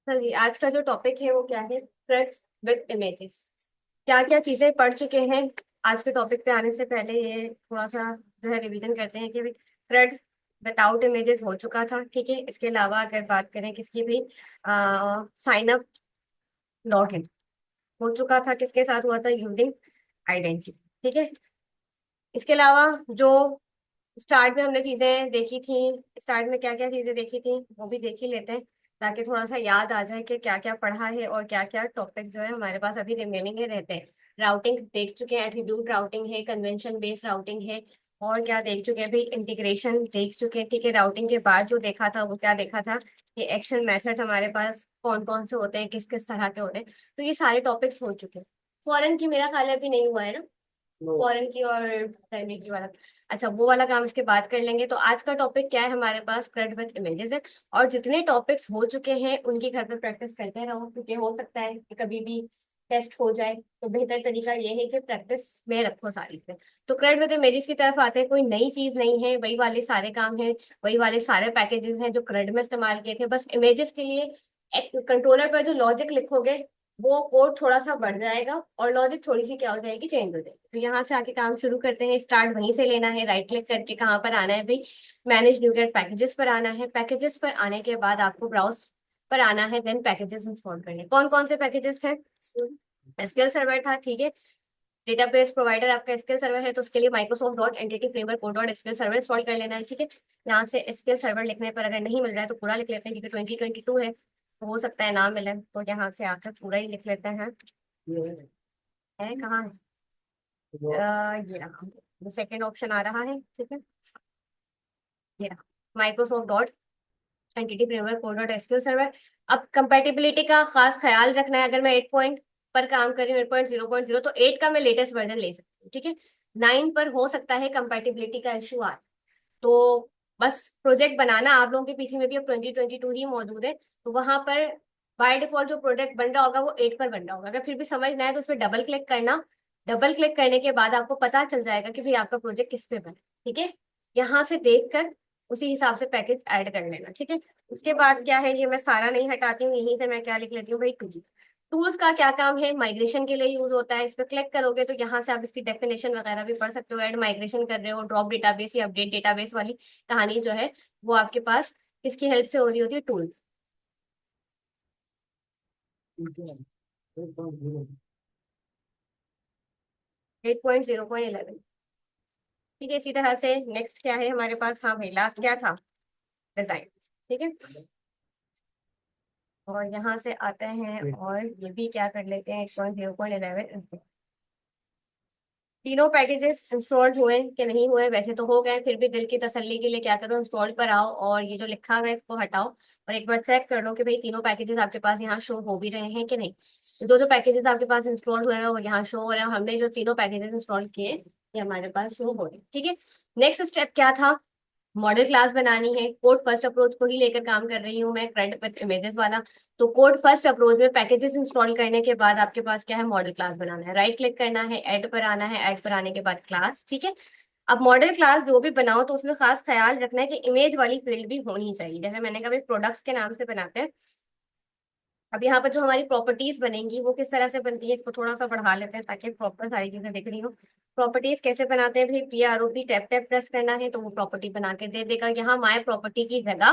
हाँ जी, आज का जो टॉपिक है वो क्या है? Friends with images. क्या क्या चीजें पढ़ चुके हैं? आज के टॉपिक पे आने से पहले ये थोड़ा सा जो है रिवीजन करते हैं कि फ्रेंड विदाउट इमेजेस हो चुका था, ठीक है। इसके अलावा अगर बात करें किसकी भी साइन अप लॉग इन हो चुका था, किसके साथ हुआ था? यूजिंग आइडेंटिटी, ठीक है। इसके अलावा जो स्टार्ट में हमने चीजें देखी थी, स्टार्ट में क्या क्या चीजें देखी थी वो भी देख ही लेते हैं, ताकि थोड़ा सा याद आ जाए कि क्या क्या पढ़ा है और क्या क्या टॉपिक जो है हमारे पास अभी रिमेनिंग है रहते हैं। राउटिंग देख चुके हैं, एट्रीब्यूट राउटिंग है, कन्वेंशन बेस्ड राउटिंग है, और क्या देख चुके हैं भाई? इंटीग्रेशन देख चुके हैं, ठीक है। राउटिंग के बाद जो देखा था वो क्या देखा था? ये एक्शन मेथड हमारे पास कौन कौन से होते हैं, किस किस तरह के होते हैं, तो ये सारे टॉपिक्स हो चुके हैं। फॉरेन की मेरा ख्याल है अभी नहीं हुआ है ना, फॉरेन की और प्राइमरी की वाला। अच्छा, वो वाला काम इसके बाद कर लेंगे। तो आज का टॉपिक क्या है हमारे पास? क्रेड विद इमेजेस है। और जितने टॉपिक्स हो चुके हैं उनकी घर पे प्रैक्टिस करते रहो, क्योंकि हो सकता है कि कभी भी टेस्ट हो जाए। तो बेहतर तरीका ये है कि प्रैक्टिस में रखो सारी पे। तो क्रेड विद इमेजेस की तरफ आते हैं। कोई नई चीज नहीं है, वही वाले सारे काम हैं, वही वाले सारे पैकेजेस हैं जो क्रेड में इस्तेमाल किए थे। बस इमेजेस के लिए एक कंट्रोलर पर जो लॉजिक लिखोगे वो कोड थोड़ा सा बढ़ जाएगा और लॉजिक थोड़ी सी क्या हो जाएगी? चेंज हो जाएगी। तो यहाँ से आके काम शुरू करते हैं। स्टार्ट वहीं से लेना है, राइट क्लिक करके कहाँ पर आना है भाई? मैनेज न्यू गेट पैकेजेस पर आना है। पैकेजेस पर आने के बाद आपको ब्राउज पर आना है, देन पैकेजेस इंस्टॉल करने। कौन कौन से पैकेजेस हैं? एसक्यूएल सर्वर था, ठीक है। डेटाबेस प्रोवाइडर आपका एसक्यूएल सर्वर है, तो उसके लिए Microsoft dot entity framework code dot SQL server install कर लेना है, ठीक है। यहाँ से एसक्यूएल सर्वर लिखने पर अगर नहीं मिल रहा है तो पूरा लिख लेते हैं, क्योंकि 2022 है तो हो सकता है ना मिले, तो यहाँ से आकर पूरा ही लिख लेते हैं। है कहाँ है? ये रहा, सेकेंड ऑप्शन आ रहा है, ठीक है। ये रहा, Microsoft dot entity framework code dot SQL server. अब कंपेटिबिलिटी का खास ख्याल रखना है। अगर मैं 8 पॉइंट पर काम कर रही हूँ, 8.0.0, तो 8 का मैं लेटेस्ट वर्जन ले सकती हूँ, ठीक है। 9 पर हो सकता है कंपेटिबिलिटी का इशू आ जाए। तो बस प्रोजेक्ट बनाना, आप लोगों के पीसी में भी अब 2022 ही मौजूद है, तो वहां पर बाय डिफॉल्ट जो प्रोजेक्ट बन रहा होगा वो 8 पर बन रहा होगा। अगर फिर भी समझ ना आए तो उस पर डबल क्लिक करना। डबल क्लिक करने के बाद आपको पता चल जाएगा कि भाई आपका प्रोजेक्ट किस पे बना, ठीक है। यहाँ से देखकर उसी हिसाब से पैकेज ऐड कर लेना, ठीक है। उसके बाद क्या है, ये मैं सारा नहीं हटाती हूँ, यहीं से मैं क्या लिख लेती हूँ भाई? टूल्स। टूल्स का क्या काम है? माइग्रेशन के लिए यूज होता है। इस पर क्लिक करोगे तो यहाँ से आप इसकी डेफिनेशन वगैरह भी पढ़ सकते हो। ऐड माइग्रेशन कर रहे हो, ड्रॉप डेटाबेस या अपडेट डेटाबेस वाली कहानी जो है वो आपके पास किसकी हेल्प से हो रही होती है? टूल्स। 8.0.11, ठीक है। इसी तरह से नेक्स्ट क्या है हमारे पास? हाँ भाई, लास्ट क्या था? डिजाइन, ठीक है। और यहाँ से आते हैं और ये भी क्या कर लेते हैं? 8.0.11। तीनों पैकेजेस इंस्टॉल्ड हुए कि नहीं हुए? वैसे तो हो गए, फिर भी दिल की तसल्ली के लिए क्या करो, इंस्टॉल पर आओ और ये जो लिखा हुआ है इसको हटाओ और एक बार चेक कर लो कि भाई तीनों पैकेजेस आपके पास यहाँ शो हो भी रहे हैं कि नहीं। जो जो पैकेजेस आपके पास इंस्टॉल हुए हैं वो यहाँ शो हो रहे हैं। हमने जो तीनों पैकेजेस इंस्टॉल किए ये हमारे पास शो हो रहे हैं, ठीक है। नेक्स्ट स्टेप क्या था? मॉडल क्लास बनानी है। कोड फर्स्ट अप्रोच को ही लेकर काम कर रही हूँ मैं, क्रेड विद इमेजेस वाला। तो कोड फर्स्ट अप्रोच में पैकेजेस इंस्टॉल करने के बाद आपके पास क्या है? मॉडल क्लास बनाना है। राइट क्लिक करना है, ऐड पर आना है, ऐड पर आने के बाद क्लास, ठीक है। अब मॉडल क्लास जो भी बनाओ तो उसमें खास ख्याल रखना है कि इमेज वाली फील्ड भी होनी चाहिए। जैसे मैंने कहा प्रोडक्ट्स के नाम से बनाते हैं। अब यहाँ पर जो हमारी प्रॉपर्टीज बनेंगी वो किस तरह से बनती है, इसको थोड़ा सा बढ़ा लेते हैं ताकि प्रॉपर सारी चीजें दिख रही हो। प्रॉपर्टीज कैसे बनाते हैं भाई? PROP टैप टैप प्रेस करना है तो वो प्रॉपर्टी बना के दे देगा। यहाँ माय प्रॉपर्टी की जगह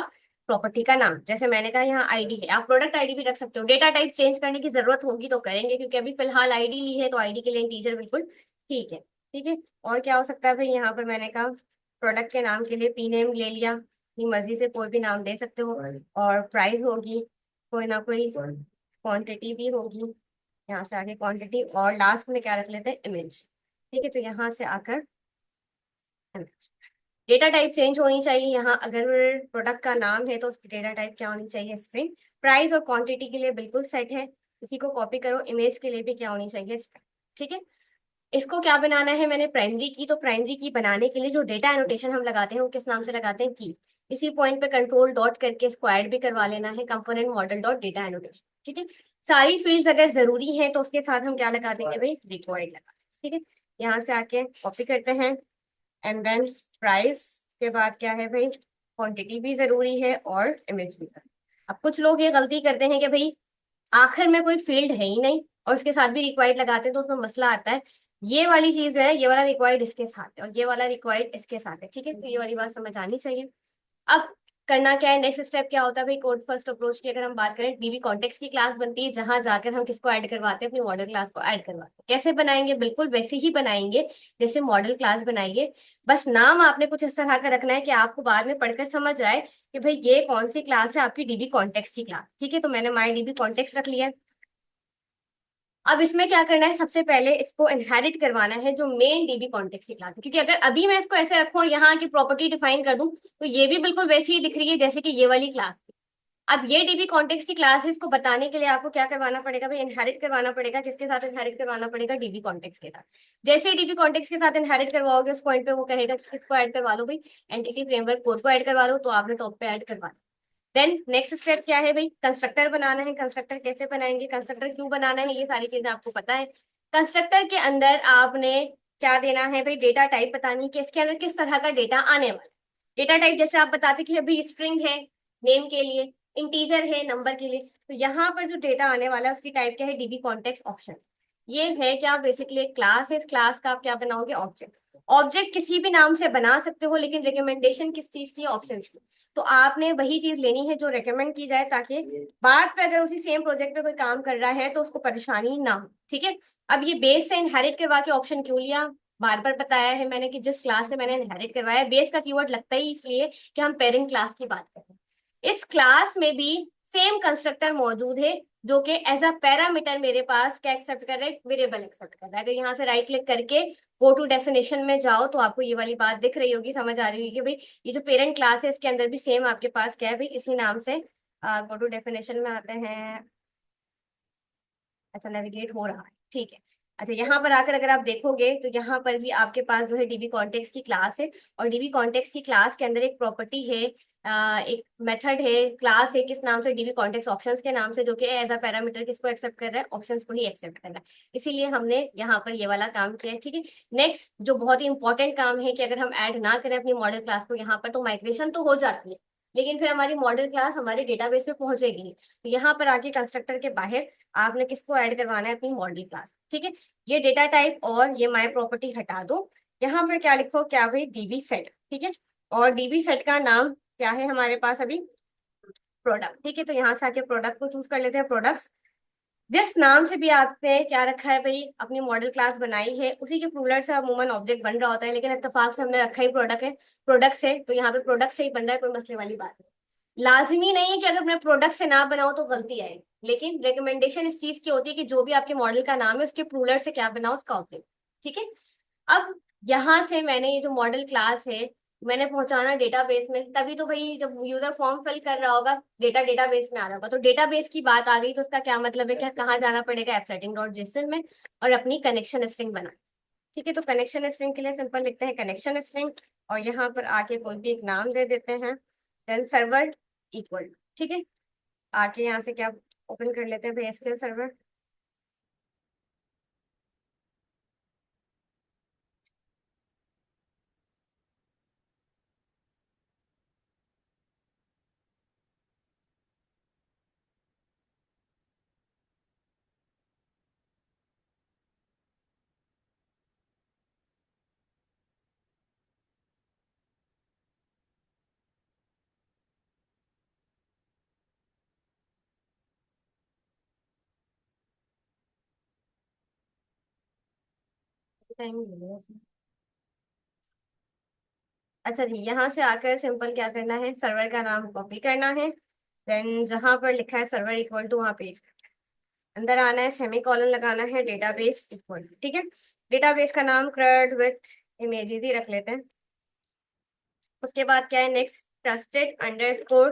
प्रॉपर्टी का नाम, जैसे मैंने कहा यहाँ आईडी है, आप प्रोडक्ट आईडी भी रख सकते हो। डेटा टाइप चेंज करने की जरूरत होगी तो करेंगे, क्योंकि अभी फिलहाल आईडी ली है तो आईडी के लिए इंटीजर बिल्कुल ठीक है, ठीक है। और क्या हो सकता है भाई? यहाँ पर मैंने कहा प्रोडक्ट के नाम के लिए पी नेम ले लिया, अपनी मर्जी से कोई भी नाम दे सकते हो। और प्राइस होगी कोई ना कोई, क्वांटिटी भी होगी, यहाँ से आगे क्वांटिटी, और लास्ट में क्या रख लेते हैं? इमेज, ठीक है। तो यहाँ से आकर इमेज। डेटा टाइप चेंज होनी चाहिए। यहाँ अगर प्रोडक्ट का नाम है तो उसकी डेटा टाइप क्या होनी चाहिए? स्ट्रिंग। प्राइस और क्वांटिटी के लिए बिल्कुल सेट है, इसी को कॉपी करो। इमेज के लिए भी क्या होनी चाहिए? स्ट्रिंग, ठीक है। इसको क्या बनाना है मैंने? प्राइमरी की। तो प्राइमरी की बनाने के लिए जो डेटा एनोटेशन हम लगाते हैं वो किस नाम से लगाते हैं? की। इसी पॉइंट पे कंट्रोल डॉट करके इसको ऐड भी करवा लेना है, component model dot data annotation, ठीक है। सारी फील्ड्स अगर जरूरी है तो उसके साथ हम क्या लगा देंगे भाई? रिक्वायर्ड लगा देंगे, ठीक है। यहाँ से आके कॉपी करते हैं एंड देन प्राइस के बाद क्या है भाई? क्वांटिटी भी जरूरी है और इमेज भी जरूरी है। अब कुछ लोग ये गलती करते हैं कि भाई आखिर में कोई फील्ड है ही नहीं और उसके साथ भी रिक्वायर्ड लगाते हैं, तो उसमें मसला आता है। ये वाली चीज है, ये वाला रिक्वायर्ड इसके साथ है और ये वाला रिक्वायर्ड इसके साथ है, ठीक है, तो ये वाली बात समझ आनी चाहिए। अब करना क्या है, नेक्स्ट स्टेप क्या होता है भाई, कोड फर्स्ट अप्रोच की अगर हम बात करें, डीबी कॉन्टेक्स्ट की क्लास बनती है जहां जाकर हम किसको ऐड करवाते हैं, अपनी मॉडल क्लास को ऐड करवाते हैं। कैसे बनाएंगे, बिल्कुल वैसे ही बनाएंगे जैसे मॉडल क्लास बनाइए। बस नाम आपने कुछ इस तरह का रखना है कि आपको बाद में पढ़कर समझ आए कि भाई ये कौन सी क्लास है, आपकी डीबी कॉन्टेक्स्ट की क्लास, ठीक है। तो मैंने माई डीबी कॉन्टेक्स्ट रख लिया है। अब इसमें क्या करना है, सबसे पहले इसको इनहेरिट करवाना है जो मेन डीबी कॉन्टेक्स्ट की क्लास है, क्योंकि अगर अभी मैं इसको ऐसे रखूं और यहाँ की प्रॉपर्टी डिफाइन कर दूं तो ये भी बिल्कुल वैसी ही दिख रही है जैसे कि ये वाली क्लास थी। अब ये डीबी कॉन्टेक्स्ट की क्लासेस को बताने के लिए आपको क्या करवाना पड़ेगा भाई, इनहेरिट करवाना पड़ेगा। किसके साथ इनहेरिट करवाना पड़ेगा, डीबी कॉन्टेक्स्ट के साथ। जैसे ही डीबी कॉन्टेक्स्ट के साथ इनहेरिट करवाओगे उस पॉइंट पे वो कहेगा कि किसको ऐड करवा लो भाई, एंटिटी फ्रेमवर्क कोड को ऐड करवा लो, तो आपने टॉप पे ऐड करवा। देन नेक्स्ट स्टेप क्या है भाई, कंस्ट्रक्टर बनाना है। कंस्ट्रक्टर कैसे बनाएंगे, कंस्ट्रक्टर क्यों बनाना है, ये सारी चीजें आपको पता है। कंस्ट्रक्टर के अंदर आपने क्या देना है भाई, डेटा टाइप बतानी है कि इसके अंदर किस तरह का डेटा आने वाला है। डेटा टाइप जैसे आप बताते कि अभी स्ट्रिंग है नेम के लिए, इंटीजर है नंबर के लिए, तो यहाँ पर जो डेटा आने वाला है उसकी टाइप क्या है, डीबी कॉन्टेक्स्ट ऑप्शन। ये है क्या, बेसिकली एक क्लास है, इस क्लास का आप क्या बनाओगे, ऑब्जेक्ट। ऑब्जेक्ट किसी भी नाम से बना सकते हो, लेकिन रिकमेंडेशन किस चीज की, ऑप्शन की। तो आपने वही चीज लेनी है जो रेकमेंड की जाए, ताकि बाद पे अगर उसी सेम प्रोजेक्ट पे कोई काम कर रहा है तो उसको परेशानी ना हो, ठीक है। अब ये बेस से इनहेरिट करवा के ऑप्शन क्यों लिया, बार बार बताया है मैंने कि जिस क्लास से मैंने इनहेरिट करवाया, बेस का कीवर्ड लगता ही इसलिए कि हम पेरेंट क्लास की बात कर रहे हैं। इस क्लास में भी सेम कंस्ट्रक्टर मौजूद है जो कि एज अ पैरामीटर मेरे पास क्या एक्सेप्ट कर रहा है, वेरिएबल एक्सेप्ट कर रहा है। अगर यहाँ से राइट क्लिक करके गो टू डेफिनेशन में जाओ तो आपको ये वाली बात दिख रही होगी, समझ आ रही होगी कि भाई ये जो पेरेंट क्लास है इसके अंदर भी सेम आपके पास क्या है भाई, इसी नाम से। गो टू डेफिनेशन में आते हैं। अच्छा, नेविगेट हो रहा है, ठीक है। अच्छा, यहाँ पर आकर अगर आप देखोगे तो यहाँ पर भी आपके पास जो है डीबी कॉन्टेक्स्ट की क्लास है, और डीबी कॉन्टेक्स्ट की क्लास के अंदर एक प्रॉपर्टी है, एक मेथड है, क्लास है, किस नाम से, डीबी कॉन्टेक्स्ट ऑप्शंस के नाम से, जो कि एज अ पैरामीटर किसको एक्सेप्ट कर रहा है, ऑप्शंस को ही एक्सेप्ट कर रहा है। इसीलिए हमने यहाँ पर ये वाला काम किया है, ठीक है। नेक्स्ट जो बहुत ही इंपॉर्टेंट काम है कि अगर हम ऐड ना करें अपनी मॉडल क्लास को यहाँ पर तो माइग्रेशन तो हो जाती है, लेकिन फिर हमारी मॉडल क्लास हमारे डेटाबेस में पहुंचेगी नहीं। तो यहाँ पर आके कंस्ट्रक्टर के बाहर आपने किसको ऐड करवाना है, अपनी मॉडल क्लास, ठीक है। ये डेटा टाइप और ये माय प्रॉपर्टी हटा दो। यहाँ पर क्या लिखो, क्या भाई, डीबी सेट, ठीक है। और डीबी सेट का नाम क्या है हमारे पास अभी, प्रोडक्ट, ठीक है। तो यहाँ से आके प्रोडक्ट को चूज कर लेते हैं, प्रोडक्ट्स। जिस नाम से भी आपने क्या रखा है भाई, अपनी मॉडल क्लास बनाई है उसी के प्रूलर से अमूमन ऑब्जेक्ट बन रहा होता है, लेकिन इत्तेफाक से हमने रखा ही प्रोडक्ट है, प्रोडक्ट से, तो यहाँ पे प्रोडक्ट से ही बन रहा है, कोई मसले वाली बात नहीं। लाजमी नहीं है कि अगर मैं प्रोडक्ट से ना बनाऊं तो गलती आए, लेकिन रिकमेंडेशन इस चीज की होती है कि जो भी आपके मॉडल का नाम है उसके प्रूलर से क्या बनाओ, उसका ऑब्जेक्ट, ठीक है। अब यहां से मैंने ये जो मॉडल क्लास है मैंने पहुंचाना डेटाबेस में, तभी तो भाई जब यूजर फॉर्म फिल कर रहा होगा डेटा डेटाबेस में आ रहा होगा, तो डेटाबेस की बात आ गई तो उसका क्या मतलब है, क्या कहाँ जाना पड़ेगा, appsetting.json में, और अपनी कनेक्शन स्ट्रिंग बना, ठीक है। तो कनेक्शन स्ट्रिंग के लिए सिंपल लिखते हैं कनेक्शन स्ट्रिंग, और यहाँ पर आके कोई भी एक नाम दे देते हैं, देन सर्वर इक्वल, ठीक है। आके यहाँ से क्या ओपन कर लेते हैं भाई, एसक्यूएल सर्वर। टाइम मिलेगा इसमें। अच्छा जी, यहाँ से आकर सिंपल क्या करना है, सर्वर का नाम कॉपी करना है, देन जहां पर लिखा है सर्वर इक्वल टू वहां पेज अंदर आना है, सेमी कॉलन लगाना है, डेटाबेस इक्वल, ठीक है। डेटाबेस का नाम क्रड विथ इमेजेस ही रख लेते हैं। उसके बाद क्या है, next trusted underscore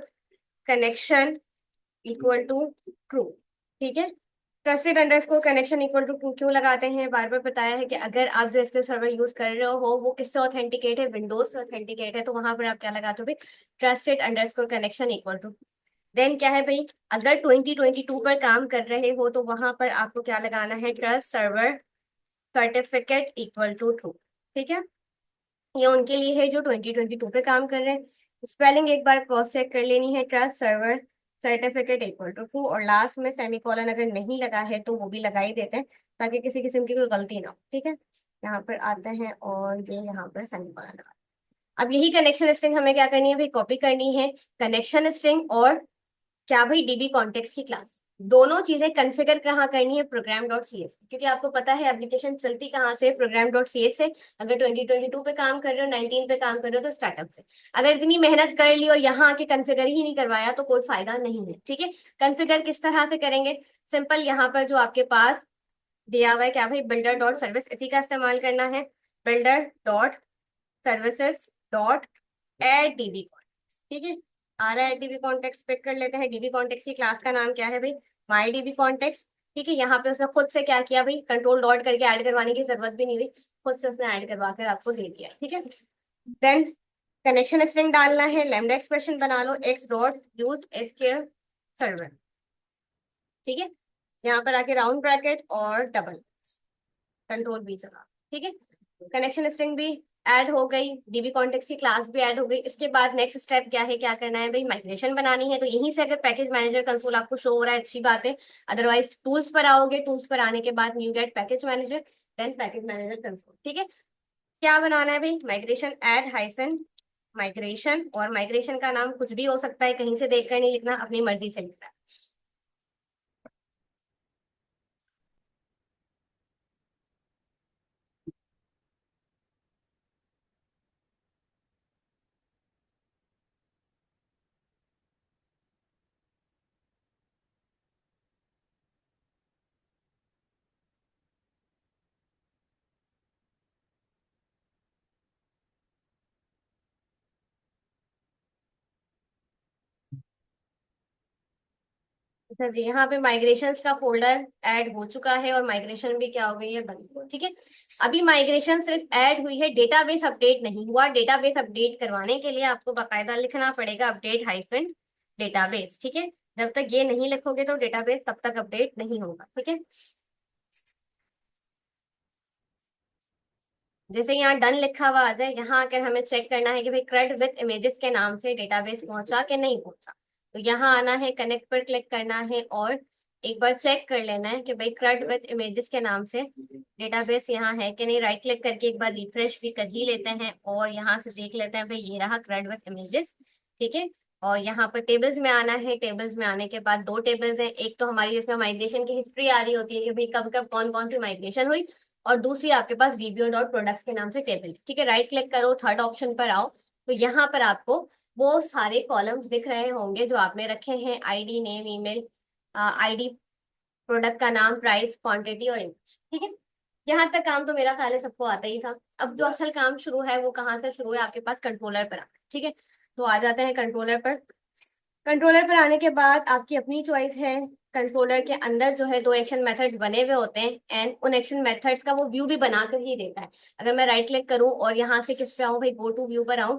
connection equal to true, ठीक है। Trusted underscore connection equal to true क्यों लगाते हैं, बार बार बताया है कि अगर आप जो एसक्यूएल सर्वर यूज कर रहे हो वो किससे ऑथेंटिकेट है, विंडोज से ऑथेंटिकेट है, तो वहां पर आप क्या लगाते हो भाई, trusted underscore connection equal to. Then क्या है भाई, अगर 2022 पर काम कर रहे हो तो वहां पर आपको क्या लगाना है, trust server certificate equal to true, ठीक है। ये उनके लिए है जो 2022 पे काम कर रहे हैं। स्पेलिंग एक बार क्रॉस चेक कर लेनी है, trust server certificate equal to true, और लास्ट में सेमीकोलन अगर नहीं लगा है तो वो भी लगा ही देते हैं ताकि किसी किस्म की कोई गलती ना हो। ठीक है, यहाँ पर आते हैं और ये यहाँ पर सेमीकोलन लगा। अब यही कनेक्शन स्ट्रिंग हमें क्या करनी है भाई, कॉपी करनी है कनेक्शन स्ट्रिंग और क्या भाई डीबी कॉन्टेक्स्ट की क्लास। दोनों चीजें कॉन्फ़िगर कहाँ करनी है, प्रोग्राम डॉट सी एस, क्योंकि आपको पता है एप्लीकेशन चलती कहाँ से, प्रोग्राम डॉट सी एस से। अगर 2022 पे काम कर रहे हो, 19 पे काम कर रहे हो तो स्टार्टअप से। अगर इतनी मेहनत कर ली और यहाँ आके कॉन्फ़िगर ही नहीं करवाया तो कोई फायदा नहीं है। ठीक है, कॉन्फ़िगर किस तरह से करेंगे, सिंपल, यहाँ पर जो आपके पास दिया हुआ है क्या भाई, बिल्डर डॉट सर्विस, इसी का इस्तेमाल करना है। Builder dot services dot add DB context. ठीक है, आ रहा है डीबी कॉन्टेक्स्ट, पिक कर लेते हैं। डीबी कॉन्टेक्स्ट की क्लास का नाम क्या है भाई, माई डीबी कॉन्टेक्स्ट। ठीक है, यहाँ पे उसने खुद से क्या किया भाई, कंट्रोल डॉट करके ऐड करवाने की जरूरत भी नहीं हुई, खुद से उसने ऐड करवा कर आपको दे दिया। ठीक है, देन कनेक्शन स्ट्रिंग डालना है, लैम्डा एक्सप्रेशन बना लो, x dot use SQL server. ठीक है, यहाँ पर आके राउंड ब्रैकेट और डबल कंट्रोल बी चला। ठीक है, कनेक्शन स्ट्रिंग भी ऐड हो गई, डीबी कॉन्टेक्स्ट की क्लास भी ऐड हो गई। इसके बाद नेक्स्ट स्टेप क्या है, क्या करना है भाई, माइग्रेशन बनानी है। तो यहीं से अगर पैकेज मैनेजर कंसोल आपको शो हो रहा है अच्छी बात है, अदरवाइज टूल्स पर आओगे, टूल्स पर आने के बाद NuGet package manager, then package manager console. ठीक है, क्या बनाना है भाई, माइग्रेशन ऐड हाइफन माइग्रेशन, और माइग्रेशन का नाम कुछ भी हो सकता है, कहीं से देखकर नहीं लिखना, अपनी मर्जी से लिखना है। अच्छा जी, यहाँ पे माइग्रेशंस का फोल्डर ऐड हो चुका है और माइग्रेशन भी क्या हो गई है, बंद। ठीक है, अभी माइग्रेशन सिर्फ ऐड हुई है, डेटाबेस अपडेट नहीं हुआ। डेटाबेस अपडेट करवाने के लिए आपको बकायदा लिखना पड़ेगा अपडेट हाइफन डेटाबेस। ठीक है, जब तक ये नहीं लिखोगे तो डेटाबेस तब तक अपडेट नहीं होगा। ठीक है, जैसे यहाँ डन लिखा हुआ आ जाए, यहाँ आकर हमें चेक करना है कि भाई क्रेड विद इमेजेस के नाम से डेटाबेस पहुंचा कि नहीं पहुंचा। तो यहाँ आना है, कनेक्ट पर क्लिक करना है और एक बार चेक कर लेना है कि भाई क्रेड विद इमेजेस के नाम से डेटाबेस यहाँ है कि नहीं। राइट क्लिक करके एक बार रिफ्रेश भी कर ही लेते हैं और यहाँ से देख लेते हैं भाई ये रहा क्रेड विद इमेजेस। ठीक है, और यहाँ पर टेबल्स में आना है। टेबल्स में आने के बाद दो टेबल्स हैं, एक तो हमारी जिसमें माइग्रेशन की हिस्ट्री आ रही होती है कि भाई कब कब कौन कौन सी माइग्रेशन हुई, और दूसरी आपके पास डीबीओ डॉट प्रोडक्ट्स के नाम से टेबल। ठीक है, राइट क्लिक करो, थर्ड ऑप्शन पर आओ, तो यहाँ पर आपको वो सारे कॉलम्स दिख रहे होंगे जो आपने रखे हैं, ID, name, email, ID, product का नाम, प्राइस, क्वांटिटी और इमेज। ठीक है, यहाँ तक काम तो मेरा ख्याल है सबको आता ही था। अब जो असल काम शुरू है वो कहाँ से शुरू है, आपके पास कंट्रोलर पर आना है। ठीक है, तो आ जाते हैं कंट्रोलर पर। कंट्रोलर पर आने के बाद आपकी अपनी चॉइस है। कंट्रोलर के अंदर जो है दो एक्शन मेथड्स बने हुए होते हैं एंड उन एक्शन मेथड्स का वो व्यू भी बनाकर ही देता है। अगर मैं राइट क्लिक करूं और यहाँ से किस पे आऊं भाई, गो टू व्यू पर आऊं,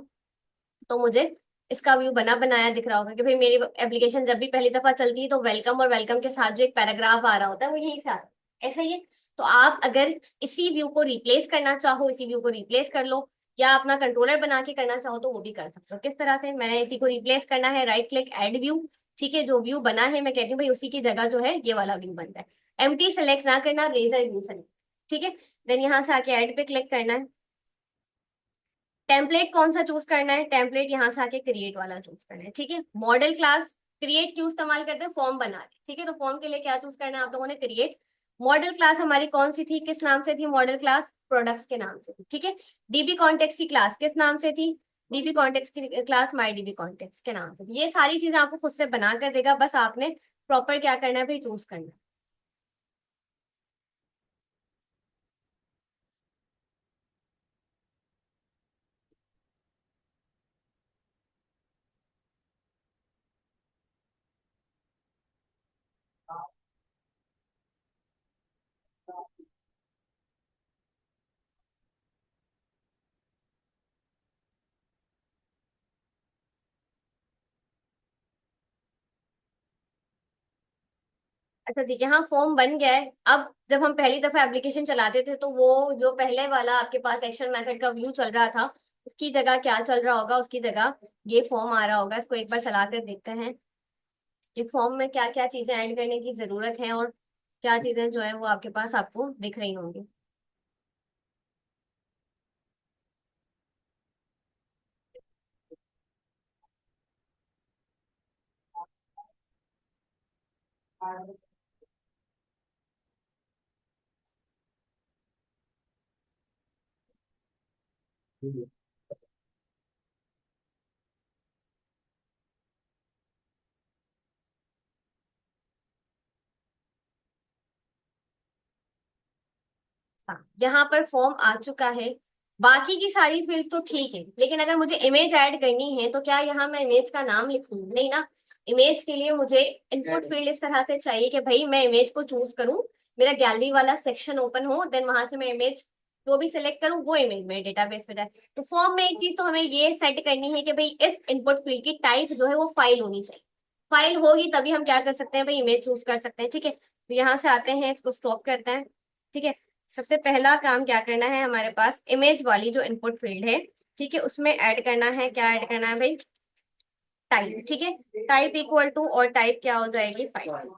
तो मुझे इसका व्यू बना बनाया दिख रहा होगा कि भाई मेरी एप्लीकेशन जब भी पहली दफा चलती है तो वेलकम, और वेलकम के साथ जो एक पैराग्राफ आ रहा होता है वो यहीं से आता है, ऐसा ही है। तो आप अगर इसी व्यू को रिप्लेस करना चाहो, इसी व्यू को रिप्लेस कर लो, या अपना कंट्रोलर बना के करना चाहो तो वो भी कर सकते हो। किस तरह से, मैंने इसी को रिप्लेस करना है, राइट क्लिक एड व्यू। ठीक है, जो व्यू बना है मैं कहती हूँ भाई उसी की जगह जो है ये वाला व्यू बनता है। एम्प्टी सेलेक्ट ना करना, रेजर व्यू सेलेक्ट। ठीक है, देन यहाँ से आके एड पे क्लिक करना है। टेम्पलेट कौन सा चूज करना है, टेम्पलेट यहाँ से आके क्रिएट वाला चूज करना है। ठीक है, मॉडल क्लास क्रिएट क्यों इस्तेमाल करते हैं, फॉर्म बना के। ठीक है, तो फॉर्म के लिए क्या चूज करना है आप लोगों ने, क्रिएट। मॉडल क्लास हमारी कौन सी थी, किस नाम से थी मॉडल क्लास, प्रोडक्ट्स के नाम से थी। ठीक है, डीबी कॉन्टेक्स्ट की क्लास किस नाम से थी, डीबी कॉन्टेक्स्ट की क्लास माई डीबी कॉन्टेक्स्ट के नाम से थी। ये सारी चीजें आपको खुद से बना कर देगा, बस आपने प्रॉपर क्या करना है भाई, चूज करना है। अच्छा ठीक है, हाँ फॉर्म बन गया है। अब जब हम पहली दफा एप्लीकेशन चलाते थे तो वो जो पहले वाला आपके पास एक्शन मेथड का व्यू चल रहा था, उसकी जगह क्या चल रहा होगा, उसकी जगह ये फॉर्म आ रहा होगा। इसको एक बार चला कर देखते हैं। कि फॉर्म में क्या क्या चीजें ऐड करने की जरूरत है और क्या चीजें जो है वो आपके पास आपको दिख रही होंगी। हाँ, यहाँ पर फॉर्म आ चुका है। बाकी की सारी फील्ड्स तो ठीक है, लेकिन अगर मुझे इमेज ऐड करनी है तो क्या यहाँ मैं इमेज का नाम लिखूं? नहीं ना। इमेज के लिए मुझे इनपुट फील्ड इस तरह से चाहिए कि भाई मैं इमेज को चूज करूं, मेरा गैलरी वाला सेक्शन ओपन हो, देन वहां से मैं इमेज जो भी सिलेक्ट करूं वो इमेज मेरे डेटाबेस पे जाए। तो फॉर्म में एक चीज तो हमें ये सेट करनी है कि भाई इस इनपुट फील्ड की टाइप जो है वो फाइल होनी चाहिए। फाइल होगी तभी हम क्या कर सकते हैं भाई, इमेज चूज कर सकते हैं। ठीक है, तो यहाँ से आते हैं, इसको स्टॉप करते हैं। ठीक है, सबसे पहला काम क्या करना है, हमारे पास इमेज वाली जो इनपुट फील्ड है, ठीक है, उसमें ऐड करना है, क्या ऐड करना है भाई, टाइप। ठीक है, टाइप इक्वल टू, और टाइप क्या हो जाएगी, फाइल।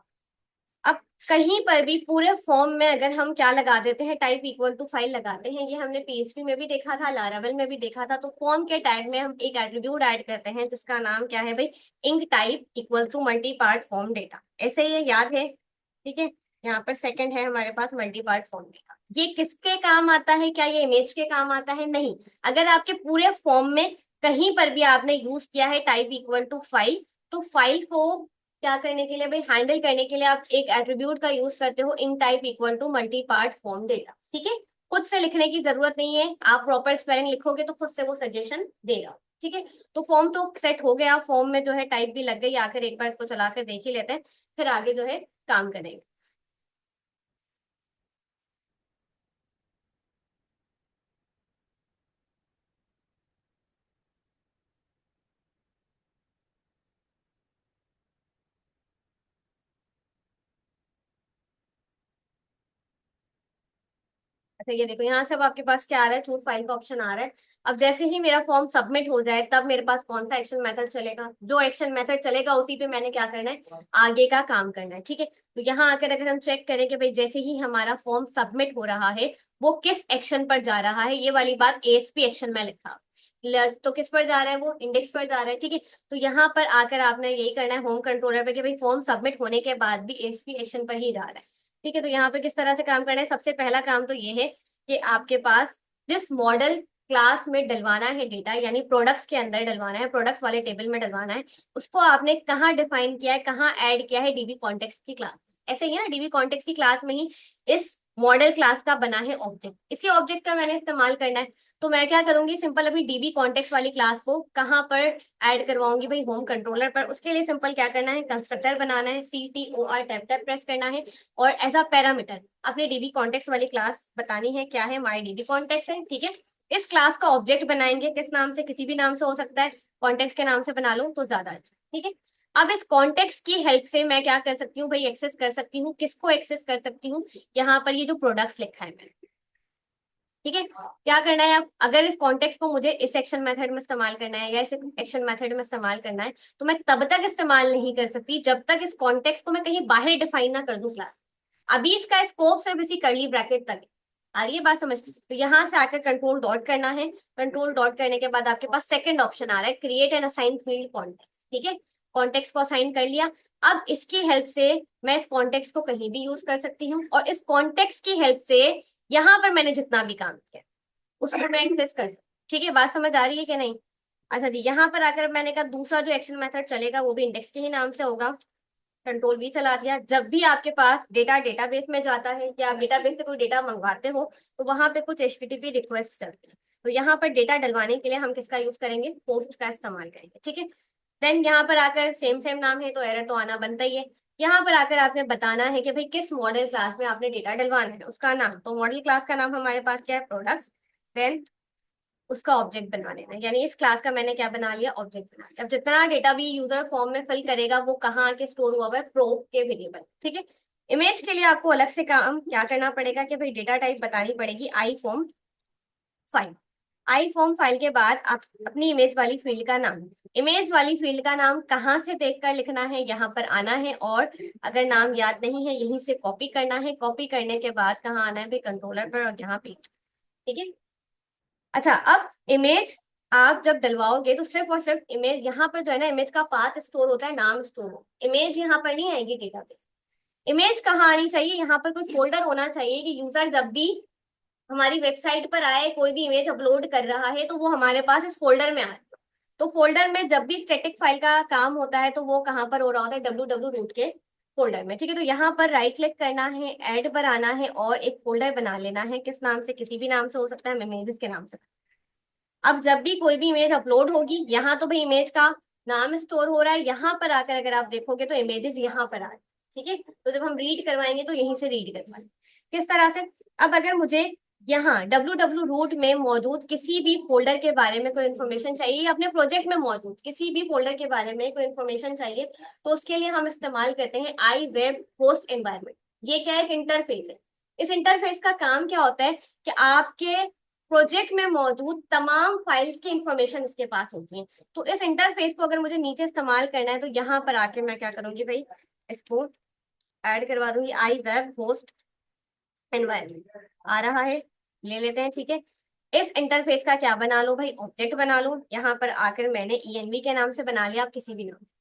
अब कहीं पर भी पूरे फॉर्म में अगर हम क्या लगा देते हैं, टाइप इक्वल टू फाइल लगाते हैं, ये हमने पीएचपी में भी देखा था, लारावेल में भी देखा था। तो फॉर्म के टैग में हम एक एट्रीब्यूट ऐड करते हैं जिसका नाम क्या है भाई, enctype equal to multipart form data. ऐसे ये याद है? ठीक है, यहाँ पर सेकंड है हमारे पास मल्टी पार्ट फॉर्म डेटा। ये किसके काम आता है, क्या ये इमेज के काम आता है? नहीं। अगर आपके पूरे फॉर्म में कहीं पर भी आपने यूज किया है टाइप इक्वल टू फाइल, तो फाइल को क्या करने के लिए भाई, हैंडल करने के लिए आप एक एट्रीब्यूट का यूज करते हो, enctype equal to multipart form data. ठीक है, खुद से लिखने की जरूरत नहीं है, आप प्रॉपर स्पेलिंग लिखोगे तो खुद से वो सजेशन देगा। ठीक है, तो फॉर्म तो सेट हो गया, फॉर्म में जो है टाइप भी लग गई। आखिर एक बार इसको चला कर देख ही लेते हैं, फिर आगे जो है काम करेंगे। अच्छा, ये देखो यहाँ से अब आपके पास क्या आ रहा है, चूज फाइल का ऑप्शन आ रहा है। अब जैसे ही मेरा फॉर्म सबमिट हो जाए तब मेरे पास कौन सा एक्शन मेथड चलेगा, जो एक्शन मेथड चलेगा उसी पे मैंने क्या करना है, आगे का काम करना है। ठीक है, तो यहाँ आकर अगर हम चेक करें कि भाई जैसे ही हमारा फॉर्म सबमिट हो रहा है वो किस एक्शन पर जा रहा है, ये वाली बात एएसपी एक्शन में लिखा, तो किस पर जा रहा है, वो इंडेक्स पर जा रहा है। ठीक है, तो यहाँ पर आकर आपने यही करना है होम कंट्रोलर पे कि भाई फॉर्म सबमिट होने के बाद भी एएसपी एक्शन पर ही जा रहा है। ठीक है, तो यहाँ पे किस तरह से काम करना है, सबसे पहला काम तो ये है कि आपके पास जिस मॉडल क्लास में डलवाना है डेटा, यानी प्रोडक्ट्स के अंदर डलवाना है, प्रोडक्ट्स वाले टेबल में डलवाना है, उसको आपने कहाँ डिफाइन किया है, कहाँ ऐड किया है, डीबी कॉन्टेक्स्ट की क्लास। ऐसे ही है ना, डीबी कॉन्टेक्स्ट की क्लास में ही इस मॉडल क्लास का बना है ऑब्जेक्ट, इसी ऑब्जेक्ट का मैंने इस्तेमाल करना है। तो मैं क्या करूंगी, सिंपल अभी डीबी कॉन्टेक्स्ट वाली क्लास को कहाँ पर ऐड करवाऊंगी भाई, होम कंट्रोलर पर। उसके लिए सिंपल क्या करना है, कंस्ट्रक्टर बनाना है, CTOR टैप टैप प्रेस करना है, और एज अ पैरामीटर अपने डीबी कॉन्टेक्स्ट वाली क्लास बतानी है, क्या है, माई डीबी कॉन्टेक्स्ट है। ठीक है, इस क्लास का ऑब्जेक्ट बनाएंगे, किस नाम से, किसी भी नाम से हो सकता है, कॉन्टेक्स्ट के नाम से बना लो तो ज्यादा अच्छा। ठीक है, अब इस कॉन्टेक्स्ट की हेल्प से मैं क्या कर सकती हूँ भाई, एक्सेस कर सकती हूँ, किसको एक्सेस कर सकती हूँ, यहाँ पर ये जो प्रोडक्ट्स लिखा है मैंने। ठीक है, क्या करना है, आप अगर इस कॉन्टेक्स्ट को मुझे इस एक्शन मेथड में इस्तेमाल करना है या इस एक्शन मेथड में इस्तेमाल करना है, तो मैं तब तक इस्तेमाल नहीं कर सकती जब तक इस कॉन्टेक्स्ट को मैं कहीं बाहर डिफाइन ना कर दूं क्लास। अभी इसका स्कोप सिर्फ इसी कर्ली ब्रैकेट तक है। आ रही है बात समझ? तो यहाँ से आकर कंट्रोल डॉट करना है, कंट्रोल डॉट करने के बाद आपके पास सेकंड ऑप्शन आ रहा है, create and assign field context. ठीक है, कॉन्टेक्स्ट को असाइन कर लिया। अब इसकी हेल्प से मैं इस कॉन्टेक्स्ट को कहीं भी यूज कर सकती हूँ, और इस कॉन्टेक्स्ट की हेल्प से यहाँ पर मैंने जितना भी काम किया उसको मैं एक्सेस कर सकती। ठीक है, बात समझ आ रही है कि नहीं? अच्छा जी, यहाँ पर आकर मैंने कहा दूसरा जो एक्शन मेथड चलेगा वो भी इंडेक्स के ही नाम से होगा। कंट्रोल भी चला दिया। जब भी आपके पास डेटा डेटाबेस में जाता है या आप डेटाबेस से कोई डेटा मंगवाते हो तो वहां पे कुछ HTTP रिक्वेस्ट चलती है, तो यहाँ पर डेटा डलवाने के लिए हम किसका यूज करेंगे, पोस्ट का इस्तेमाल करेंगे। ठीक है, देन यहाँ पर आकर सेम सेम नाम है तो एरर तो आना बनता ही है। यहाँ पर आकर आपने बताना है कि भाई किस मॉडल क्लास में आपने डेटा डलवाना है, उसका नाम, तो मॉडल क्लास का नाम हमारे पास क्या है, प्रोडक्ट्स। देन उसका ऑब्जेक्ट बना लेना, यानी इस क्लास का मैंने क्या बना लिया, ऑब्जेक्ट बना लिया। अब जितना डेटा भी यूजर फॉर्म में फिल करेगा वो कहाँ आके स्टोर हुआ हुआ है, प्रो के वेरिएबल। ठीक है, इमेज के लिए आपको अलग से काम क्या करना पड़ेगा कि भाई डेटा टाइप बतानी पड़ेगी, आई फॉर्म फाइल। आई फॉर्म फाइल के बाद आप अपनी इमेज वाली फील्ड का नाम, इमेज वाली फील्ड का नाम कहाँ से देखकर लिखना है, यहाँ पर आना है, और अगर नाम याद नहीं है यहीं से कॉपी करना है। कॉपी करने के बाद कहाँ आना है भाई, कंट्रोलर पर, और यहाँ पे, ठीक है। अच्छा, अब इमेज आप जब डलवाओगे तो सिर्फ और सिर्फ इमेज यहाँ पर जो है ना, इमेज का पाथ स्टोर होता है, नाम स्टोर हो, इमेज यहाँ पर नहीं आएगी डेटाबेस। इमेज कहाँ आनी चाहिए, यहाँ पर कोई फोल्डर होना चाहिए कि यूजर जब भी हमारी वेबसाइट पर आए, कोई भी इमेज अपलोड कर रहा है तो वो हमारे पास इस फोल्डर में आए। तो फोल्डर में जब भी स्टैटिक फाइल का काम होता है तो वो कहाँ पर हो रहा होता है, www रूट के फोल्डर में, ठीक है। तो यहाँ पर राइट क्लिक करना है, ऐड पर आना है, और एक फोल्डर बना लेना है। किस नाम से, किसी भी नाम से हो सकता है, इमेजेस के नाम से। अब जब भी कोई भी इमेज अपलोड होगी, यहाँ तो भाई इमेज का नाम स्टोर हो रहा है, यहाँ पर आकर अगर आप देखोगे तो इमेजेस यहाँ पर आ रहे हैं, ठीक है। तो जब हम रीड करवाएंगे तो यहीं से रीड करवाएंगे। किस तरह से, अब अगर मुझे यहाँ www रूट में मौजूद किसी भी फोल्डर के बारे में कोई इन्फॉर्मेशन चाहिए, या अपने प्रोजेक्ट में मौजूद किसी भी फोल्डर के बारे में कोई इन्फॉर्मेशन चाहिए, तो उसके लिए हम इस्तेमाल करते हैं आई वेब होस्ट एनवायरमेंट। ये क्या है, एक इंटरफेस है। इस इंटरफेस का काम क्या होता है कि आपके प्रोजेक्ट में मौजूद तमाम फाइल्स की इंफॉर्मेशन इसके पास होती है। तो इस इंटरफेस को अगर मुझे नीचे इस्तेमाल करना है तो यहाँ पर आके मैं क्या करूंगी भाई, इसको ऐड करवा दूंगी, आई वेब होस्ट एनवायरमेंट आ रहा है, ले लेते हैं, ठीक है। इस इंटरफेस का क्या बना लो भाई, ऑब्जेक्ट बना लो। यहाँ पर आकर मैंने ईएनवी के नाम से बना लिया, आप किसी भी नाम से।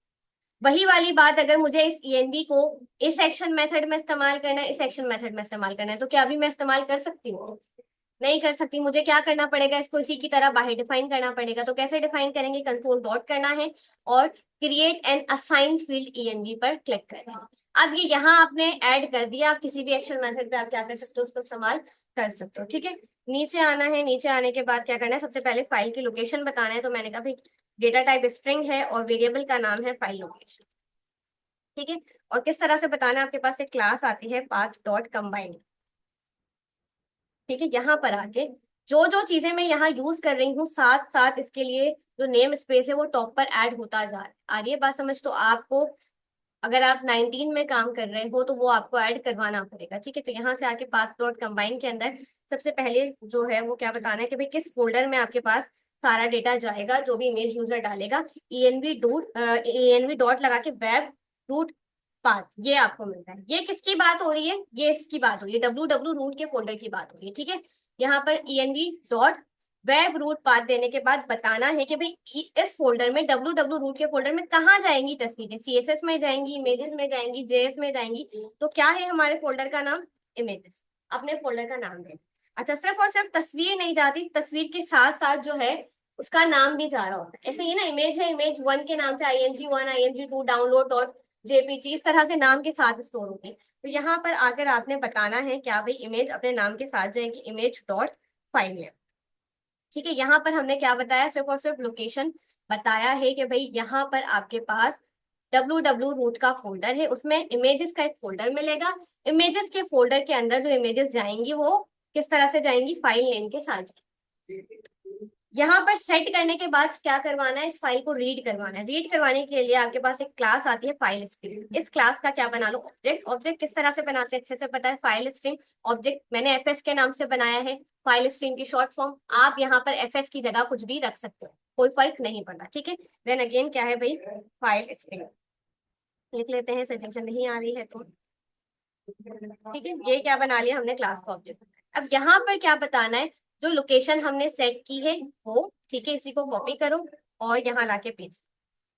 वही वाली बात, अगर मुझे इस ईएनवी को इस सेक्शन मेथड में इस्तेमाल करना है, इस सेक्शन मेथड में इस्तेमाल करना है, तो क्या अभी मैं इस्तेमाल कर सकती हूँ? नहीं कर सकती। मुझे क्या करना पड़ेगा, इसको इसी की तरह बाहर डिफाइन करना पड़ेगा। तो कैसे डिफाइन करेंगे, कंट्रोल डॉट करना है और create an assign field env पर क्लिक करना है। अब ये यहाँ आपने ऐड कर दिया, आप किसी भी एक्शन मेथड पे आप क्या कर सकते हो, उसको इस्तेमाल कर सकते हो, ठीक है। नीचे आना है, नीचे आने के बाद क्या करना है, सबसे पहले फाइल की लोकेशन बताना है। तो मैंने कहा भाई डेटा टाइप स्ट्रिंग है और वेरिएबल का नाम है फाइल लोकेशन, ठीक है। और किस तरह से बताना है, आपके पास एक क्लास आती है पाथ डॉट कंबाइन, ठीक है। यहाँ पर आके जो जो चीजें मैं यहाँ यूज कर रही हूँ, साथ साथ इसके लिए जो नेम स्पेस है वो टॉप पर ऐड होता जा रहा है। आ रही है बात समझ? तो आपको, अगर आप 19 में काम कर रहे हो तो वो आपको ऐड करवाना पड़ेगा, ठीक है। तो यहाँ से आके पाथ डॉट कंबाइन के अंदर सबसे पहले जो है वो क्या बताना है कि भाई किस फोल्डर में आपके पास सारा डेटा जाएगा, जो भी इमेज यूजर डालेगा। ENV डॉट लगा के वेब रूट पाथ, ये आपको मिलता है। ये किसकी बात हो रही है, ये इसकी बात हो रही है, www रूट के फोल्डर की बात हो रही है, ठीक है। यहाँ पर ENV dot web root path देने के बाद बताना है कि भाई इस फोल्डर में, www रूट के फोल्डर में कहाँ जाएंगी तस्वीरें, CSS में जाएंगी, इमेजेस में जाएंगी, JS में जाएंगी। तो क्या है हमारे फोल्डर का नाम, इमेजेस। अपने फोल्डर का नाम दें। अच्छा, सिर्फ और सिर्फ तस्वीर नहीं जाती, तस्वीर के साथ साथ जो है उसका नाम भी जा रहा होता है। ऐसे ही ना, इमेज है, इमेज 1 के नाम से IMG1, IMG2 download dot JPG, इस तरह से नाम के साथ स्टोर होगी। तो यहाँ पर आकर आपने बताना है क्या भाई, इमेज अपने नाम के साथ जाएगी, इमेज डॉट फाइल है, ठीक है। यहाँ पर हमने क्या बताया, सिर्फ और सिर्फ लोकेशन बताया है कि भाई यहाँ पर आपके पास www रूट का फोल्डर है, उसमें इमेजेस का एक फोल्डर मिलेगा। इमेजेस के फोल्डर के अंदर जो इमेजेस जाएंगी वो किस तरह से जाएंगी, फाइल नेम के साथ जाएंगी। यहाँ पर सेट करने के बाद क्या करवाना है, इस फाइल को रीड करवाना है। रीड करवाने के लिए आपके पास एक क्लास आती है फाइल स्ट्रीम। इस क्लास का क्या बना लो, ऑब्जेक्ट। ऑब्जेक्ट किस तरह से बनाते हैं अच्छे से पता है, फाइल स्ट्रीम ऑब्जेक्ट मैंने FS के नाम से बनाया है, फाइल स्ट्रीम की शॉर्ट फॉर्म। आप यहाँ पर FS की जगह कुछ भी रख सकते हो, कोई फर्क नहीं पड़ता, ठीक है। देन अगेन क्या है भाई, फाइल स्ट्रीम लिख लेते हैं, सजेशन नहीं आ रही है तो, ठीक है। ये क्या बना लिया हमने, क्लास का ऑब्जेक्ट। अब यहाँ पर क्या बताना है, जो लोकेशन हमने सेट की है वो, ठीक है, इसी को कॉपी करो और यहाँ लाके पेस्ट।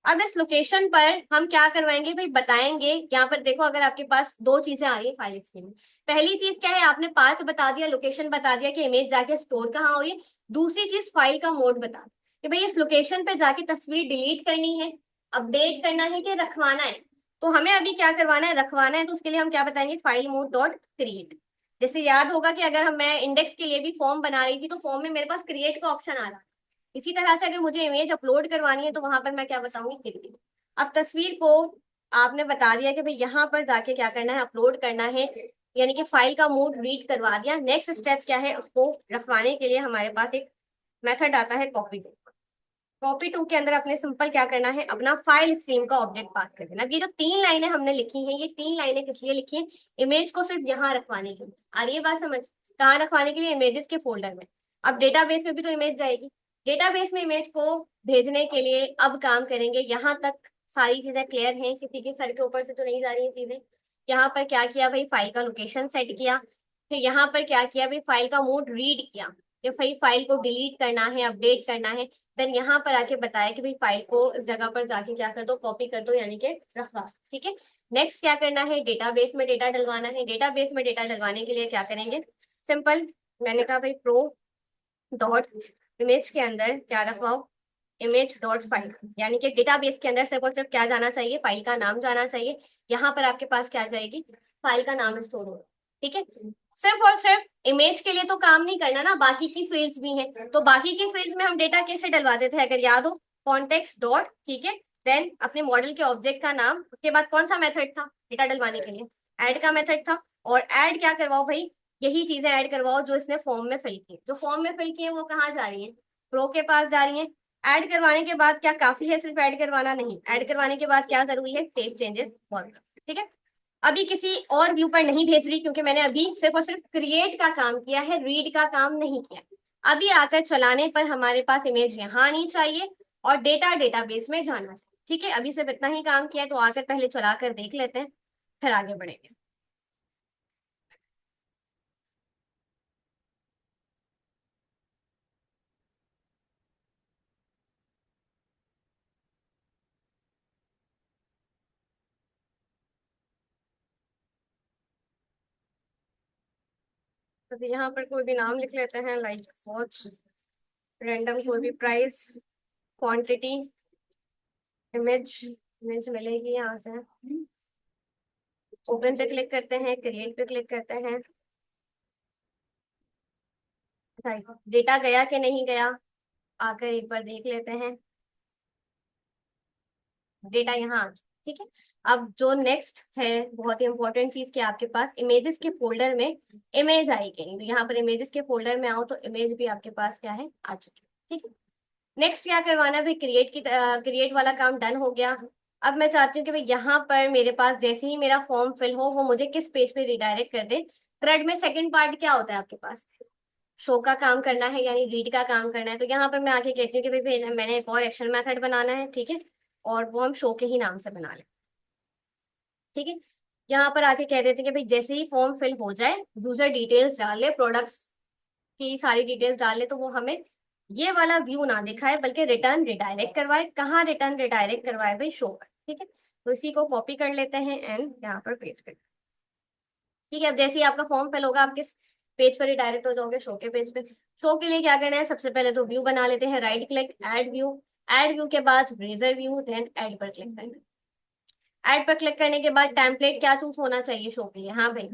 अब इस लोकेशन पर हम क्या करवाएंगे भाई, बताएंगे। यहाँ पर देखो, अगर आपके पास दो चीजें आ रही है फाइल स्क्रीन में, पहली चीज क्या है, आपने पाथ बता दिया, लोकेशन बता दिया कि इमेज जाके स्टोर कहाँ हो रही है। दूसरी चीज फाइल का मोड बता कि भाई इस लोकेशन पे जाके तस्वीर डिलीट करनी है, अपडेट करना है कि रखवाना है। तो हमें अभी क्या करवाना है, रखवाना है। तो उसके लिए हम क्या बताएंगे, फाइल मोड डॉट क्रिएट। जैसे याद होगा कि अगर हम, मैं इंडेक्स के लिए भी फॉर्म बना रही थी तो फॉर्म में मेरे पास क्रिएट का ऑप्शन आ रहा है। इसी तरह से अगर मुझे इमेज अपलोड करवानी है तो वहां पर मैं क्या बताऊंगी, क्रिएट। अब तस्वीर को आपने बता दिया कि भाई यहाँ पर जाके क्या करना है, अपलोड करना है, यानी कि फाइल का मोड रीड करवा दिया। नेक्स्ट स्टेप क्या है, उसको रखवाने के लिए हमारे पास एक मेथड आता है कॉपी टू। कॉपी टू के अंदर अपने सिंपल क्या करना है, अपना फाइल स्ट्रीम का ऑब्जेक्ट पास कर देना। अब ये जो 3 लाइनें हमने लिखी हैं, ये 3 लाइनें किस लिए लिखी है, इमेज को सिर्फ यहाँ रखवाने के लिए। आ रही है बात समझ? कहाँ रखवाने के लिए, इमेजेस के फोल्डर में। अब डेटाबेस में भी तो इमेज जाएगी, डेटाबेस में इमेज को भेजने के लिए अब काम करेंगे। यहाँ तक सारी चीजें क्लियर हैं, किसी के सर के ऊपर से तो नहीं जा रही है चीजें। यहाँ पर क्या किया भाई, फाइल का लोकेशन सेट किया। फिर यहाँ पर क्या किया भाई, फाइल का मोड रीड किया कि भाई फाइल को डिलीट करना है, अपडेट करना है। देन यहाँ पर आके बताया कि भाई फाइल को इस जगह पर जाके क्या कर दो, कॉपी कर दो, यानी कि रखवा। ठीक है। नेक्स्ट क्या करना है, डेटाबेस में डेटा डलवाना है। डेटाबेस में डेटा डलवाने के लिए क्या करेंगे, सिंपल, मैंने कहा भाई प्रो डॉट इमेज के अंदर क्या रखवाओ, इमेज डॉट फाइल, यानी कि डेटाबेस के अंदर सिर्फ और सिर्फ क्या जाना चाहिए, फाइल का नाम जाना चाहिए। यहाँ पर आपके पास क्या जाएगी, फाइल का नाम स्टोर होगा। ठीक है। सिर्फ और सिर्फ इमेज के लिए तो काम नहीं करना ना, बाकी की फील्ड्स भी हैं, तो बाकी की फील्ड्स में हम डेटा कैसे डलवा देते हैं, अगर याद हो, कॉन्टेक्स्ट डॉट, ठीक है, देन अपने मॉडल के ऑब्जेक्ट का नाम, उसके बाद कौन सा मेथड था डेटा डलवाने के लिए, ऐड का मेथड था। और ऐड क्या करवाओ भाई, यही चीजें ऐड करवाओ जो इसने फॉर्म में फिल की, जो फॉर्म में फिल की है वो कहाँ जा रही है, प्रो के पास जा रही है। ऐड करवाने के बाद क्या काफी है सिर्फ ऐड करवाना, नहीं, ऐड करवाने के बाद क्या जरूरी है, सेव चेंजेस बहुत। ठीक है। अभी किसी और व्यू पर नहीं भेज रही, क्योंकि मैंने अभी सिर्फ और सिर्फ क्रिएट का काम किया है, रीड का काम नहीं किया। अभी आकर चलाने पर हमारे पास इमेज यहाँ आनी चाहिए और डेटा डेटाबेस में जाना चाहिए। ठीक है, अभी सिर्फ इतना ही काम किया है, तो आकर पहले चला कर देख लेते हैं, फिर आगे बढ़ेंगे। तो यहाँ पर कोई भी नाम लिख लेते हैं, लाइक वॉच, रैंडम कोई भी प्राइस, क्वांटिटी, इमेज, इमेज मिलेगी यहाँ से। ओपन पे क्लिक करते हैं, क्रिएट पे क्लिक करते हैं। डेटा गया कि नहीं गया, आकर एक बार देख लेते हैं। डेटा यहाँ आ चुका। ठीक है। अब जो नेक्स्ट है, बहुत ही इंपॉर्टेंट चीज, कि आपके पास इमेजेस के फोल्डर में इमेज आएगी, तो यहाँ पर इमेजेस के फोल्डर में आओ तो इमेज भी आपके पास क्या है, आ चुकी है। ठीक है। नेक्स्ट क्या करवाना है भाई, क्रिएट वाला काम डन हो गया। अब मैं चाहती हूँ कि भाई यहाँ पर मेरे पास जैसे ही मेरा फॉर्म फिल हो, वो मुझे किस पेज पे रिडायरेक्ट कर दे। थ्रेड में सेकंड पार्ट क्या होता है आपके पास, शो का काम करना है, यानी रीड का काम करना है। तो यहाँ पर मैं आके कहती हूँ कि भाई मैंने एक और एक्शन मेथड बनाना है, ठीक है, और वो हम शो के ही नाम से बना लें। ठीक है। यहाँ पर आके कह देते हैं कि भाई जैसे ही फॉर्म फिल हो जाए, यूजर डिटेल्स डाल ले, प्रोडक्ट्स की सारी डिटेल्स डाल ले, तो वो हमें ये वाला व्यू ना दिखाए, बल्कि रिटर्न रिडायरेक्ट करवाए। कहाँ रिटर्न रिडायरेक्ट करवाए भाई, शो पर। ठीक है। तो इसी को कॉपी कर लेते हैं एंड यहाँ पर पेस्ट कर। ठीक है। अब जैसे ही आपका फॉर्म फिल होगा, आप किस पेज पर रिडायरेक्ट हो जाओगे, शो के पेज पे। शो के लिए क्या करना है, सबसे पहले तो व्यू बना लेते हैं, right click, add view. Add view के बाद रेजर व्यू, देन ऐड पर क्लिक करेंगे। ऐड पर क्लिक करने के बाद टेम्पलेट क्या चूज होना चाहिए शो के लिए, हाँ भाई,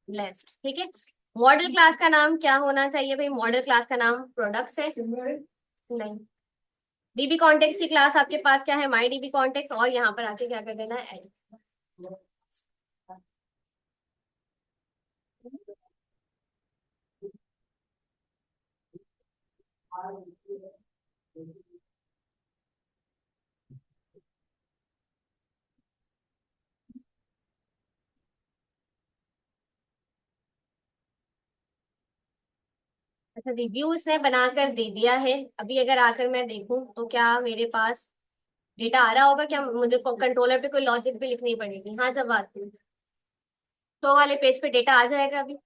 लेफ्ट। ठीक है। मॉडल क्लास का नाम क्या होना चाहिए भाई, मॉडल क्लास का नाम प्रोडक्ट्स है, नहीं। डीबी कॉन्टेक्स की क्लास आपके पास क्या है, माई डीबी कॉन्टेक्स, और यहाँ पर आके क्या कर देना है, ऐड। अच्छा, रिव्यू इसने बनाकर दे दिया है। अभी अगर आकर मैं देखूं तो क्या मेरे पास डेटा आ रहा होगा, क्या मुझे कंट्रोलर पे कोई लॉजिक भी लिखनी पड़ेगी, हाँ जब आती हूँ शो वाले पेज पे डेटा आ जाएगा अभी,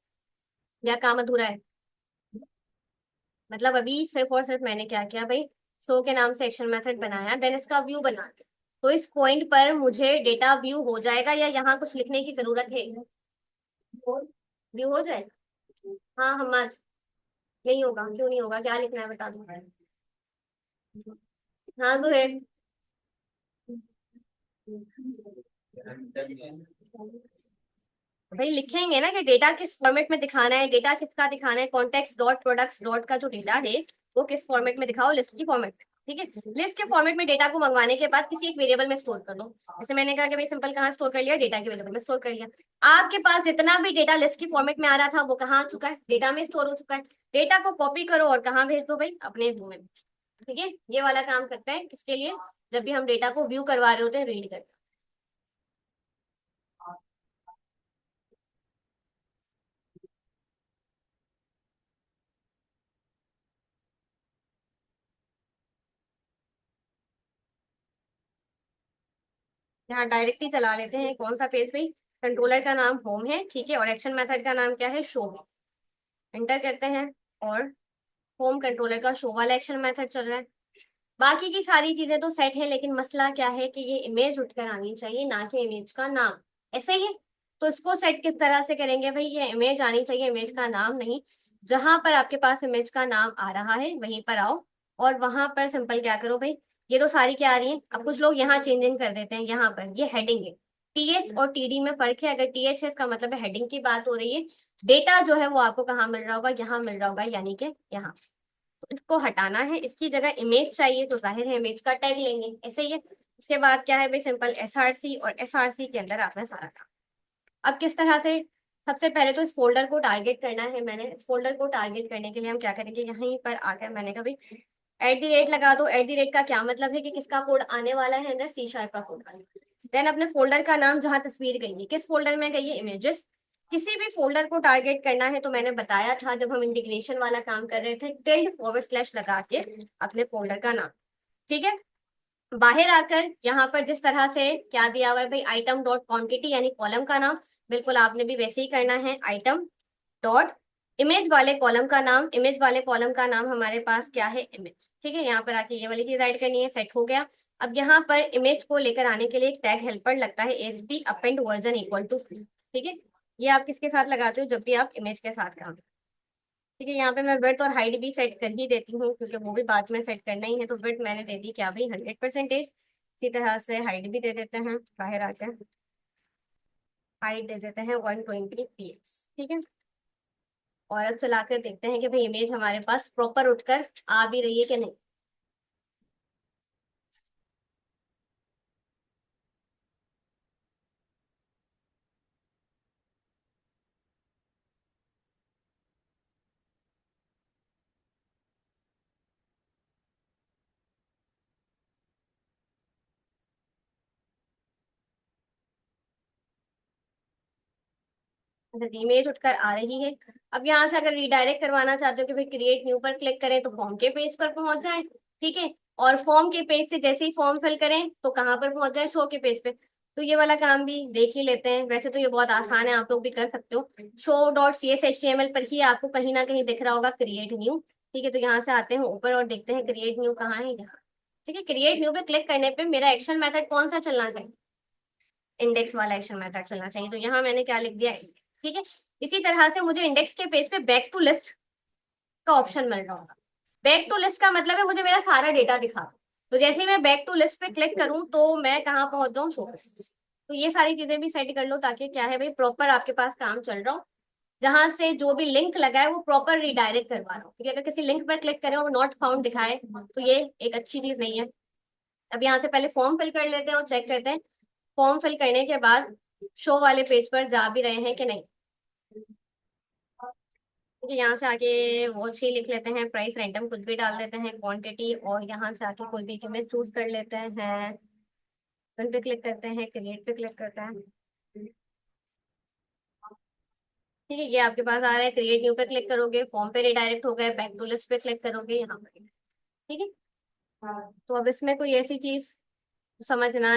या काम अधूरा है। मतलब अभी सिर्फ और सिर्फ मैंने क्या किया भाई, शो के नाम से एक्शन मेथड बनाया, देन इसका व्यू बना दिया। तो इस पॉइंट पर मुझे डेटा व्यू हो जाएगा, या यहाँ कुछ लिखने की जरूरत है, व्यू हो जाएगा। हाँ, हम आज नहीं होगा, क्यों नहीं होगा, क्या लिखना है बता दो। हाँ सुहेल। भाई लिखेंगे ना कि डेटा किस फॉर्मेट में दिखाना है, डेटा किसका दिखाना है, कॉन्टेक्स्ट डॉट प्रोडक्ट्स डॉट का जो डेटा है वो किस फॉर्मेट में दिखाओ, लिस्ट की फॉर्मेट में। ठीक है। लिस्ट के फॉर्मेट में डेटा को मंगवाने के बाद किसी एक वेरिएबल में स्टोर कर दो। जैसे मैंने कहा कि भाई सिंपल कहाँ स्टोर कर लिया, डेटा के वेरिएबल में स्टोर कर लिया। आपके पास जितना भी डेटा लिस्ट की फॉर्मेट में आ रहा था वो कहाँ आ चुका है, डेटा में स्टोर हो चुका है। डेटा को कॉपी करो और कहाँ भेज दो भाई, अपने व्यू में। ठीक है। ये वाला काम करते हैं किसके लिए, जब भी हम डेटा को व्यू करवा रहे होते हैं, रीड कर। यहाँ डायरेक्टली चला लेते हैं। कौन सा पेज भाई? कंट्रोलर का नाम होम है, ठीक है, और एक्शन मेथड का नाम क्या है? शो। एंटर करते हैं और होम कंट्रोलर का शो वाला एक्शन मेथड चल रहा है। बाकी की सारी चीजें तो सेट है, लेकिन मसला क्या है कि ये इमेज उठकर आनी चाहिए, ना कि इमेज का नाम। ऐसे ही है। तो इसको सेट किस तरह से करेंगे भाई? ये इमेज आनी चाहिए, इमेज का नाम नहीं। जहां पर आपके पास इमेज का नाम आ रहा है वहीं पर आओ, और वहां पर सिंपल क्या करो भाई? ये तो सारी क्या आ रही है। अब कुछ लोग यहाँ चेंजिंग कर देते हैं, यहाँ पर ये हेडिंग है। टीएच और टीडी में फर्क है। अगर टीएच है इसका मतलब है हेडिंग की बात हो रही है। डेटा जो है वो आपको कहाँ मिल रहा होगा? यहाँ मिल रहा होगा, यानी कि यहाँ। इसको हटाना है, इसकी जगह इमेज चाहिए, तो जाहिर है इमेज का टैग लेंगे, ऐसे ही है। उसके बाद क्या है भाई? सिंपल एसआरसी, और एसआरसी के अंदर आपने सारा काम। अब किस तरह से? सबसे पहले तो इस फोल्डर को टारगेट करना है। मैंने इस फोल्डर को टारगेट करने के लिए हम क्या करेंगे? यहीं पर आकर मैंने कभी @ लगा दो। @ का क्या मतलब है कि किसका कोड आने वाला है? अंदर C# का कोड। देन अपने फोल्डर का नाम, जहां तस्वीर गई है, किस फोल्डर में गई है? इमेजेस। किसी भी फोल्डर को टारगेट करना है तो मैंने बताया था जब हम इंटीग्रेशन वाला काम कर रहे थे, टिल्ड / लगा के अपने फोल्डर का नाम, ठीक है। बाहर आकर यहाँ पर जिस तरह से क्या दिया हुआ है भाई? आइटम डॉट क्वांटिटी, यानी कॉलम का नाम। बिल्कुल आपने भी वैसे ही करना है। आइटम डॉट इमेज वाले कॉलम का नाम। इमेज वाले कॉलम का नाम हमारे पास क्या है? इमेज, ठीक है। यहाँ पर आके ये वाली चीज ऐड करनी है। सेट हो गया। अब यहाँ पर इमेज को लेकर आने के लिए एक टैग हेल्पर लगता है, ASP append version equal to, ठीक है। ये आप किसके साथ लगाते हो? जब भी आप इमेज के साथ काम, ठीक है। यहाँ पे मैं विड्थ और हाइट भी सेट कर ही देती हूँ, क्योंकि वो भी बाद में सेट करना ही है। तो विड्थ मैंने दे दी क्या भाई? 100%। इसी तरह से हाइट भी दे देते हैं। बाहर आते हैं, हाइट दे देते हैं 120 px, ठीक है। और अब चला कर देखते हैं कि भाई इमेज हमारे पास प्रॉपर उठकर आ भी रही है कि नहीं। इमेज उठकर आ रही है। अब यहाँ से अगर रिडायरेक्ट करवाना चाहते हो कि भाई क्रिएट न्यू पर क्लिक करें तो फॉर्म के पेज पर पहुंच जाए, ठीक है। और फॉर्म के पेज से जैसे ही फॉर्म फिल करें तो कहाँ पर पहुंच जाए? शो के पेज पे। तो ये वाला काम भी देख ही लेते हैं। वैसे तो ये बहुत आसान है, आप लोग भी कर सकते हो। show.cshtml पर ही आपको कहीं ना कहीं दिख रहा होगा क्रिएट न्यू, ठीक है। तो यहाँ से आते हैं ऊपर और देखते हैं क्रिएट न्यू कहाँ है? यहाँ, ठीक है। क्रिएट न्यू पे क्लिक करने पे मेरा एक्शन मेथड कौन सा चलना चाहिए? इंडेक्स वाला एक्शन मेथड चलना चाहिए। तो यहाँ मैंने क्या लिख दिया? ठीक है। इसी तरह से मुझे इंडेक्स के पेज पे बैक टू लिस्ट का ऑप्शन मिल रहा होगा। बैक टू लिस्ट का मतलब है मुझे मेरा सारा डेटा दिखा दो। तो जैसे ही मैं बैक टू लिस्ट पे क्लिक करूं तो मैं कहाँ पहुंच जाऊं? शो पे। तो ये सारी चीजें भी सेट कर लो, ताकि क्या है भाई? प्रॉपर आपके पास काम चल रहा हो। जहां से जो भी लिंक लगा है वो प्रॉपर रिडायरेक्ट करवा रहा हूँ, क्योंकि अगर किसी लिंक पर क्लिक करें और नॉट फाउंड दिखाए तो ये एक अच्छी चीज नहीं है। अब यहाँ से पहले फॉर्म फिल कर लेते हैं और चेक करते हैं फॉर्म फिल करने के बाद शो वाले पेज पर जा भी रहे हैं कि नहीं। क्योंकि यहाँ से आके वॉच ही लिख लेते हैं, प्राइस रैंडम कुछ भी डाल देते हैं, क्वांटिटी, और यहाँ से आके कोई भी इमेज चूज कर लेते हैं। उन पे क्लिक करते हैं, क्रिएट पे क्लिक करते हैं, ठीक है। ये आपके पास आ रहा है। क्रिएट न्यू पे क्लिक करोगे, फॉर्म पे रिडायरेक्ट हो गए। बैक टू लिस्ट पे क्लिक करोगे, यहाँ पर, ठीक है। तो अब इसमें कोई ऐसी चीज समझना